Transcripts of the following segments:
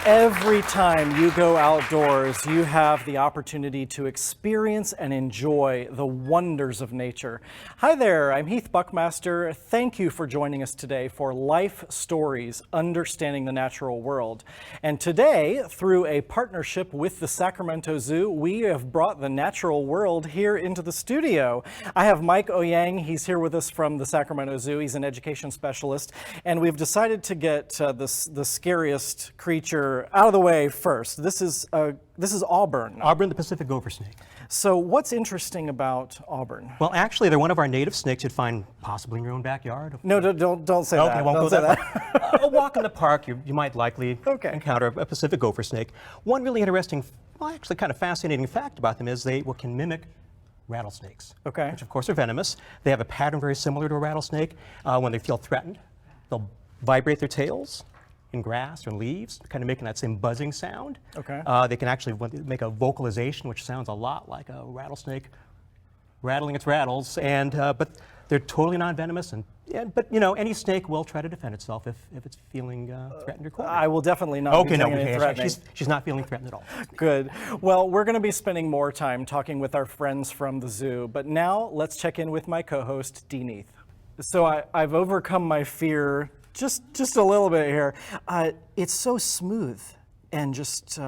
Every time you go outdoors, you have the opportunity to experience and enjoy the wonders of nature. Hi there, I'm Heath Buckmaster. Thank you for joining us today for Life Stories, Understanding the Natural World. And today, through a partnership with the Sacramento Zoo, we have brought the natural world here into the studio. I have Mike Oyang. He's here with us from the Sacramento Zoo. He's an education specialist. And we've decided to get the scariest creature out of the way first. This is Auburn. Auburn, the Pacific gopher snake. So what's interesting about Auburn? Well, actually, they're one of our native snakes you'd find possibly in your own backyard. No, don't say that. Okay, won't don't go say that. A walk in the park, you might likely encounter a Pacific gopher snake. One really interesting, well, actually kind of fascinating fact about them is they can mimic rattlesnakes, which of course are venomous. They have a pattern very similar to a rattlesnake. When they feel threatened, they'll vibrate their tails in grass or leaves, kind of making that same buzzing sound. They can actually make a vocalization, which sounds a lot like a rattlesnake rattling its rattles, and but they're totally non-venomous. But you know, any snake will try to defend itself if it's feeling threatened or cornered. I will definitely not be doing any threatening. She's not feeling threatened at all. Good. Well, we're going to be spending more time talking with our friends from the zoo, but now let's check in with my co-host, Dean Heath. So I've overcome my fear just a little bit here. It's so smooth and just,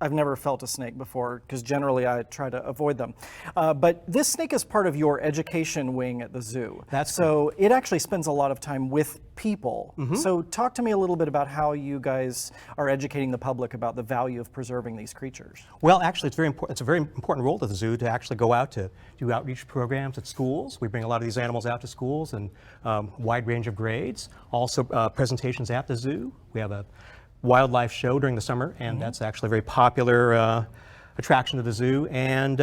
I've never felt a snake before because generally I try to avoid them. But this snake is part of your education wing at the zoo. So it actually spends a lot of time with people. So talk to me a little bit about how you guys are educating the public about the value of preserving these creatures. Well, actually, it's very important. It's a very important role to the zoo to actually go out to do outreach programs at schools. We bring a lot of these animals out to schools and wide range of grades. Also, presentations at the zoo. We have a wildlife show during the summer, and that's actually a very popular attraction to the zoo. And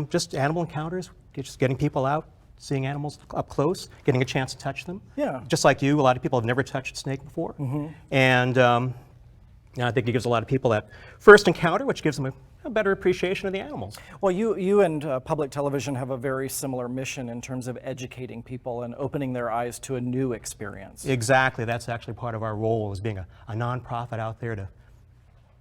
just animal encounters, just getting people out, seeing animals up close, getting a chance to touch them. Yeah. Just like you, a lot of people have never touched a snake before. And I think it gives a lot of people that first encounter, which gives them a better appreciation of the animals. Well, you and public television have a very similar mission in terms of educating people and opening their eyes to a new experience. Exactly. That's actually part of our role as being a nonprofit out there to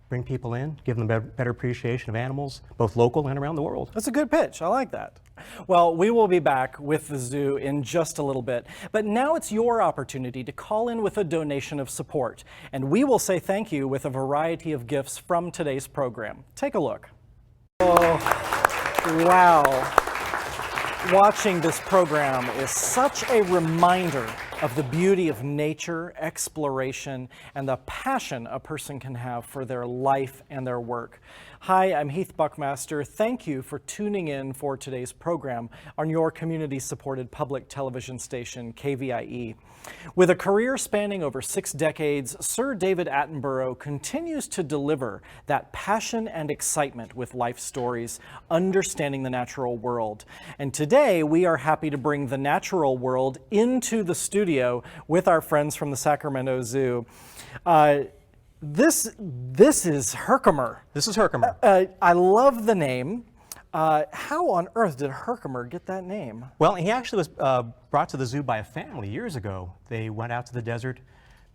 bring people in, give them a better appreciation of animals, both local and around the world. That's a good pitch. I like that. Well, we will be back with the zoo in just a little bit, but now it's your opportunity to call in with a donation of support, and we will say thank you with a variety of gifts from today's program. Take a look. Oh, wow. Watching this program is such a reminder of the beauty of nature, exploration, and the passion a person can have for their life and their work. Hi, I'm Heath Buckmaster. Thank you for tuning in for today's program on your community-supported public television station, KVIE. With a career spanning over 6 decades, Sir David Attenborough continues to deliver that passion and excitement with life stories, understanding the natural world. And today, we are happy to bring the natural world into the studio with our friends from the Sacramento Zoo. This is Herkimer. This is Herkimer. I love the name. How on earth did Herkimer get that name? Well, he actually was brought to the zoo by a family years ago. They went out to the desert,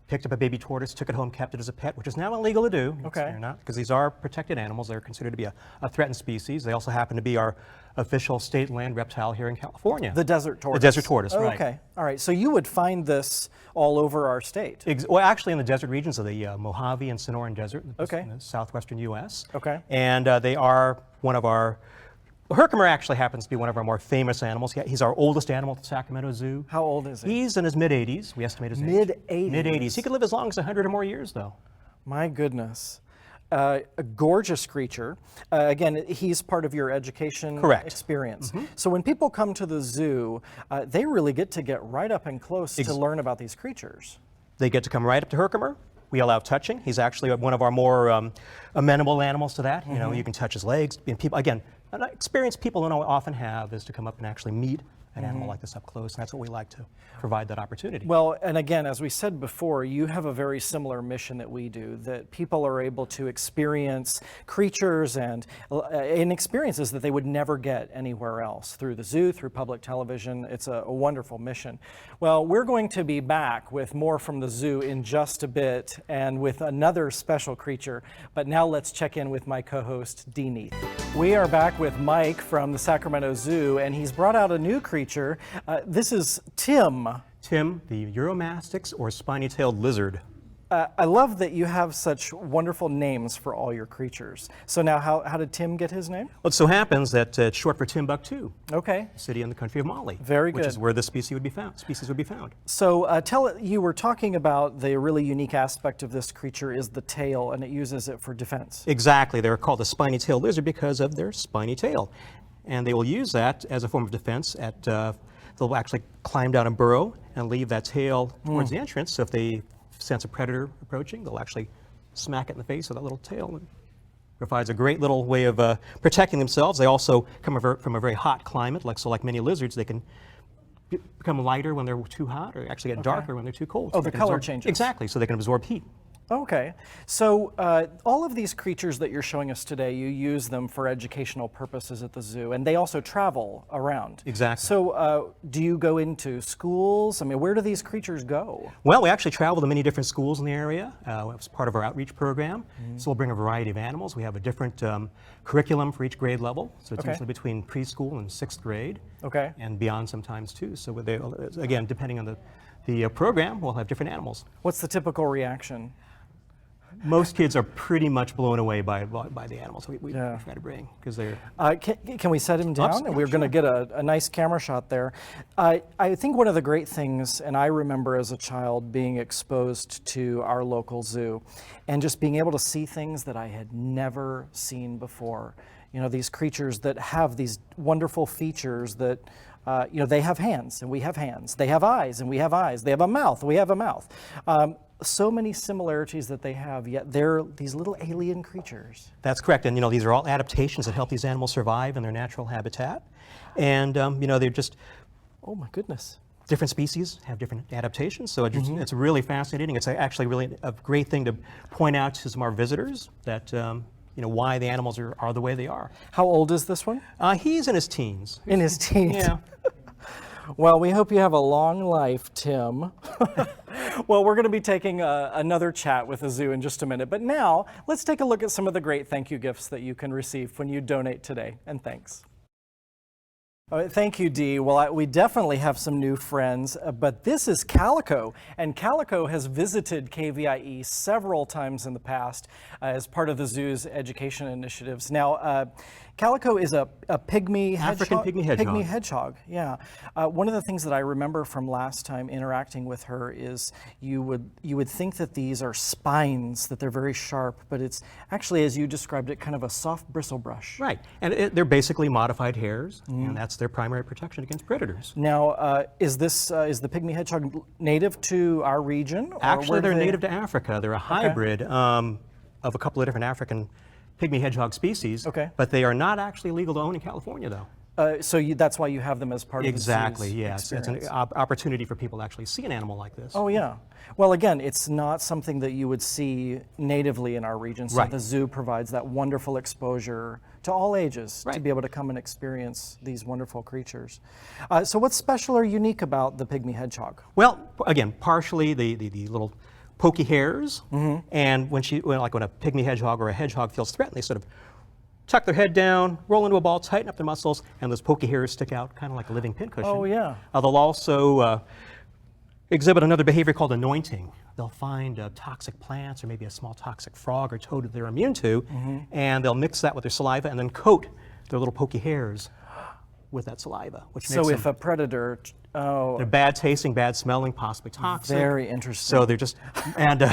picked up a baby tortoise, took it home, kept it as a pet, which is now illegal to do. They're not, because these are protected animals. They're considered to be a threatened species. They also happen to be our official state land reptile here in California. The desert tortoise. The desert tortoise, right. Okay, all right. So you would find this all over our state? Well, actually in the desert regions of the Mojave and Sonoran Desert in the southwestern U.S. And they are one of our, Herkimer actually happens to be one of our more famous animals. He's our oldest animal at the Sacramento Zoo. How old is he? He's in his mid-80s. We estimate his age. Mid-80s? Mid-80s. He could live as long as 100 or more years, though. My goodness. A gorgeous creature. Again, he's part of your education experience. So when people come to the zoo, they really get right up and close to learn about these creatures. They get to come right up to Herkimer. We allow touching. He's actually one of our more amenable animals to that. You know, you can touch his legs. And people, again, an experience people don't often have is to come up and actually meet an animal like this up close, and that's what we like to provide that opportunity. Well, and again, as we said before, you have a very similar mission that we do, that people are able to experience creatures and experiences that they would never get anywhere else, through the zoo, through public television. It's a wonderful mission. Well, we're going to be back with more from the zoo in just a bit, and with another special creature, but now let's check in with my co-host, Dee Neath. We are back with Mike from the Sacramento Zoo, and he's brought out a new creature. This is Tim. Tim, the Uromastix, or spiny-tailed lizard. I love that you have such wonderful names for all your creatures. So now, how did Tim get his name? Well, it so happens that it's short for Timbuktu. Okay. A city in the country of Mali. Very good. Which is where this species would be found. So you were talking about the really unique aspect of this creature is the tail, and it uses it for defense. Exactly. They're called a spiny-tailed lizard because of their spiny tail. And they will use that as a form of defense. They'll actually climb down and burrow and leave that tail towards the entrance. So if they sense a predator approaching, they'll actually smack it in the face with that little tail. It provides a great little way of protecting themselves. They also come from a very hot climate, like many lizards. They can become lighter when they're too hot, or actually get darker when they're too cold. Oh, the color changes. Exactly, so they can absorb heat. Okay, so all of these creatures that you're showing us today, you use them for educational purposes at the zoo, and they also travel around. Exactly. So do you go into schools? I mean, where do these creatures go? Well, we actually travel to many different schools in the area. It's part of our outreach program. So we'll bring a variety of animals. We have a different curriculum for each grade level. So it's usually between preschool and 6th grade. Okay. And beyond sometimes too. So again, depending on the program, we'll have different animals. What's the typical reaction? Most kids are pretty much blown away by the animals we try to bring, because they're... Can we set him down? And we're going to get a nice camera shot there. I think one of the great things, and I remember as a child being exposed to our local zoo and just being able to see things that I had never seen before. You know, these creatures that have these wonderful features that, you know, they have hands and we have hands. They have eyes and we have eyes. They have a mouth and we have a mouth. So many similarities that they have, yet they're these little alien creatures. That's correct, and you know, these are all adaptations that help these animals survive in their natural habitat. And you know, they're just... Oh my goodness. Different species have different adaptations, so it's really fascinating. It's actually really a great thing to point out to some of our visitors that you know, why the animals are the way they are. How old is this one? He's in his teens. In his teens? Yeah. Well, we hope you have a long life, Tim. Well, we're going to be taking another chat with the zoo in just a minute, but now let's take a look at some of the great thank you gifts that you can receive when you donate today, and thanks. All right, thank you, Dee. Well, we definitely have some new friends, but this is Calico, and Calico has visited KVIE several times in the past as part of the zoo's education initiatives. Now, Calico is a pygmy hedgehog. African pygmy hedgehog. Pygmy hedgehog, yeah. One of the things that I remember from last time interacting with her is you would think that these are spines, that they're very sharp, but it's actually, as you described it, kind of a soft bristle brush. Right, and they're basically modified hairs, and that's their primary protection against predators. Now, is the pygmy hedgehog native to our region? Or Actually, they're native to Africa. They're a hybrid of a couple of different African pygmy hedgehog species, but they are not actually legal to own in California, though. So that's why you have them as part of the zoo's yes. It's an opportunity for people to actually see an animal like this. Oh, yeah. Well, again, it's not something that you would see natively in our region, so the zoo provides that wonderful exposure to all ages to be able to come and experience these wonderful creatures. So what's special or unique about the pygmy hedgehog? Well, again, partially the little pokey hairs, and when a pygmy hedgehog or a hedgehog feels threatened, they sort of tuck their head down, roll into a ball, tighten up their muscles, and those pokey hairs stick out kind of like a living pincushion. Oh, yeah. They'll also exhibit another behavior called anointing. They'll find toxic plants or maybe a small toxic frog or toad that they're immune to, and they'll mix that with their saliva and then coat their little pokey hairs with that saliva, which makes them, if a predator, they're bad tasting, bad smelling, possibly toxic. Very interesting. So they're just, and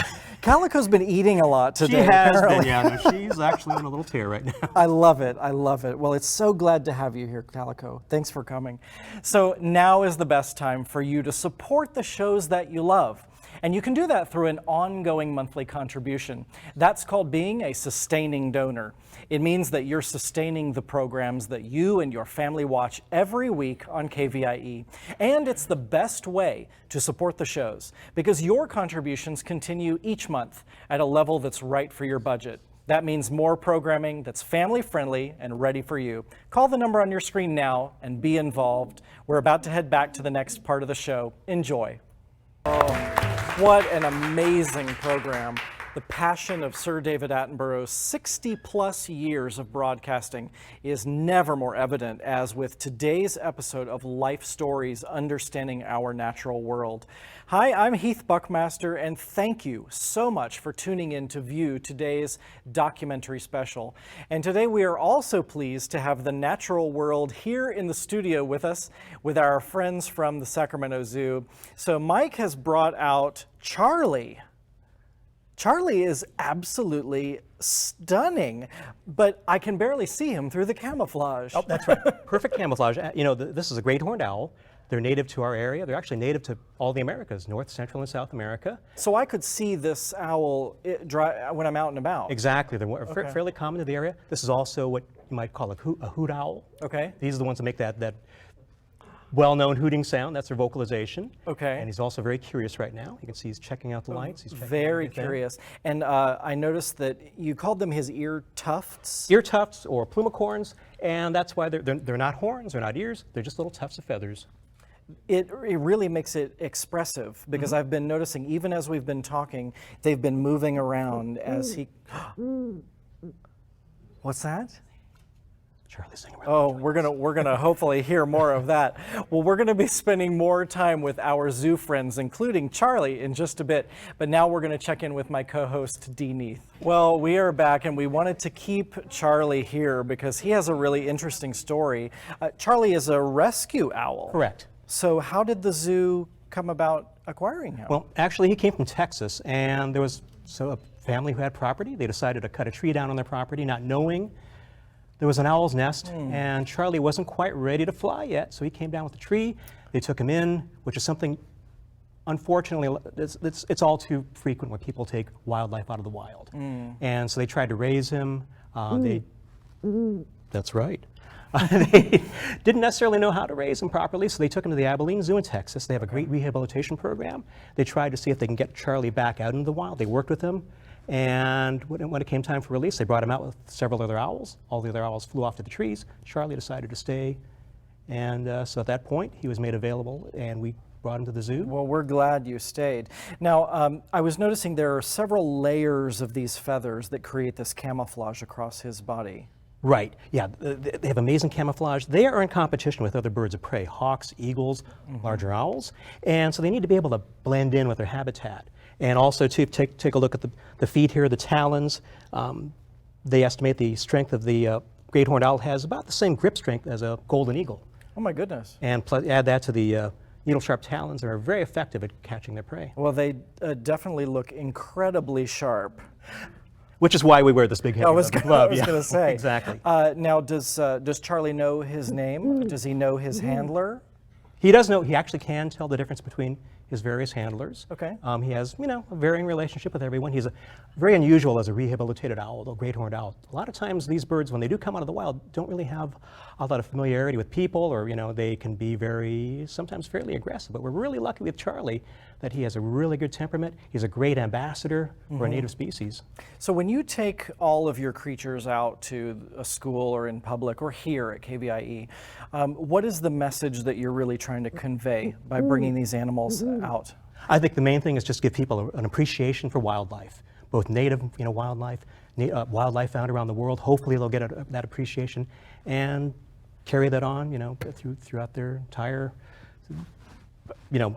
Calico's been eating a lot today. She has apparently. been, yeah. No, she's actually on a little tear right now. I love it. I love it. Well, it's so glad to have you here, Calico. Thanks for coming. So now is the best time for you to support the shows that you love. And you can do that through an ongoing monthly contribution. That's called being a sustaining donor. It means that you're sustaining the programs that you and your family watch every week on KVIE. And it's the best way to support the shows because your contributions continue each month at a level that's right for your budget. That means more programming that's family friendly and ready for you. Call the number on your screen now and be involved. We're about to head back to the next part of the show. Enjoy. Oh, what an amazing program. The passion of Sir David Attenborough's 60-plus years of broadcasting is never more evident as with today's episode of Life Stories, Understanding Our Natural World. Hi, I'm Heath Buckmaster, and thank you so much for tuning in to view today's documentary special. And today we are also pleased to have the natural world here in the studio with us, with our friends from the Sacramento Zoo. So Mike has brought out Charlie. Charlie is absolutely stunning, but I can barely see him through the camouflage. Oh, that's right. Perfect camouflage. You know, this is a great horned owl. They're native to our area. They're actually native to all the Americas, North, Central, and South America. So I could see this owl when I'm out and about. Exactly. They're fairly common to the area. This is also what you might call a hoot owl. Okay. These are the ones that make that well-known hooting sound. That's their vocalization. Okay. And he's also very curious right now. You can see he's checking out the lights. He's very curious. And I noticed that you called them his ear tufts. Ear tufts or plumicorns, and that's why they're not horns, they're not ears, they're just little tufts of feathers. It really makes it expressive because I've been noticing, even as we've been talking, they've been moving around as he. What's that? Charlie's singing. Oh, we're gonna hopefully hear more of that. Well, we're gonna be spending more time with our zoo friends, including Charlie, in just a bit. But now we're gonna check in with my co-host, Dee Neath. Well, we are back, and we wanted to keep Charlie here because he has a really interesting story. Charlie is a rescue owl. Correct. So how did the zoo come about acquiring him? Well, actually, he came from Texas, and there was a family who had property. They decided to cut a tree down on their property, not knowing there was an owl's nest, and Charlie wasn't quite ready to fly yet, so he came down with the tree. They took him in, which is something, unfortunately, it's all too frequent when people take wildlife out of the wild. And so they tried to raise him. That's right. They didn't necessarily know how to raise him properly, so they took him to the Abilene Zoo in Texas. They have a great rehabilitation program. They tried to see if they can get Charlie back out into the wild. They worked with him, and when it came time for release, they brought him out with several other owls. All the other owls flew off to the trees. Charlie decided to stay, and so at that point, he was made available, and we brought him to the zoo. Well, we're glad you stayed. Now, I was noticing there are several layers of these feathers that create this camouflage across his body. Right, yeah, they have amazing camouflage. They are in competition with other birds of prey, hawks, eagles, larger owls, and so they need to be able to blend in with their habitat. And also, to take a look at the feet here, the talons. They estimate the strength of the great horned owl has about the same grip strength as a golden eagle. Oh my goodness. And add that to the needle-sharp talons that are very effective at catching their prey. Well, they definitely look incredibly sharp. Which is why we wear this big heavy glove. I was going to say. Exactly. Now, does Charlie know his name? Does he know his handler? He does know. He actually can tell the difference between his various handlers. Okay. He has, a varying relationship with everyone. He's very unusual as a rehabilitated owl, the great horned owl. A lot of times these birds, when they do come out of the wild, don't really have a lot of familiarity with people, or they can be sometimes fairly aggressive. But we're really lucky with Charlie that he has a really good temperament. He's a great ambassador for a native species. So when you take all of your creatures out to a school or in public or here at KVIE, what is the message that you're really trying to convey by bringing these animals out? I think the main thing is just give people an appreciation for wildlife, both native, wildlife, wildlife found around the world. Hopefully they'll get that appreciation and carry that on, throughout their entire,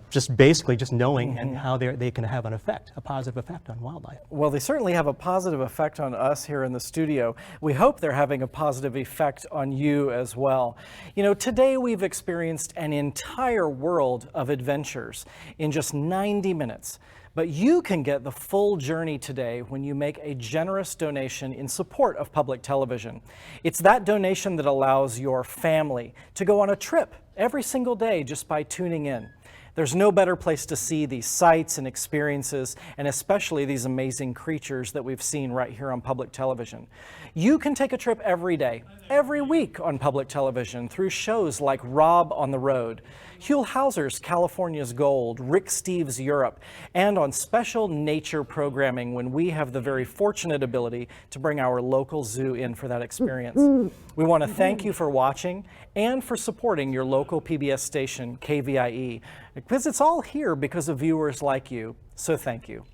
just basically just knowing and how they can have a positive effect on wildlife. Well, they certainly have a positive effect on us here in the studio. We hope they're having a positive effect on you as well. Today we've experienced an entire world of adventures in just 90 minutes. But you can get the full journey today when you make a generous donation in support of public television. It's that donation that allows your family to go on a trip every single day just by tuning in. There's no better place to see these sights and experiences, and especially these amazing creatures that we've seen right here on public television. You can take a trip every day, every week on public television through shows like Rob on the Road, Huell Hauser's California's Gold, Rick Steves' Europe, and on special nature programming when we have the very fortunate ability to bring our local zoo in for that experience. We want to thank you for watching and for supporting your local PBS station, KVIE, because it's all here because of viewers like you. So thank you.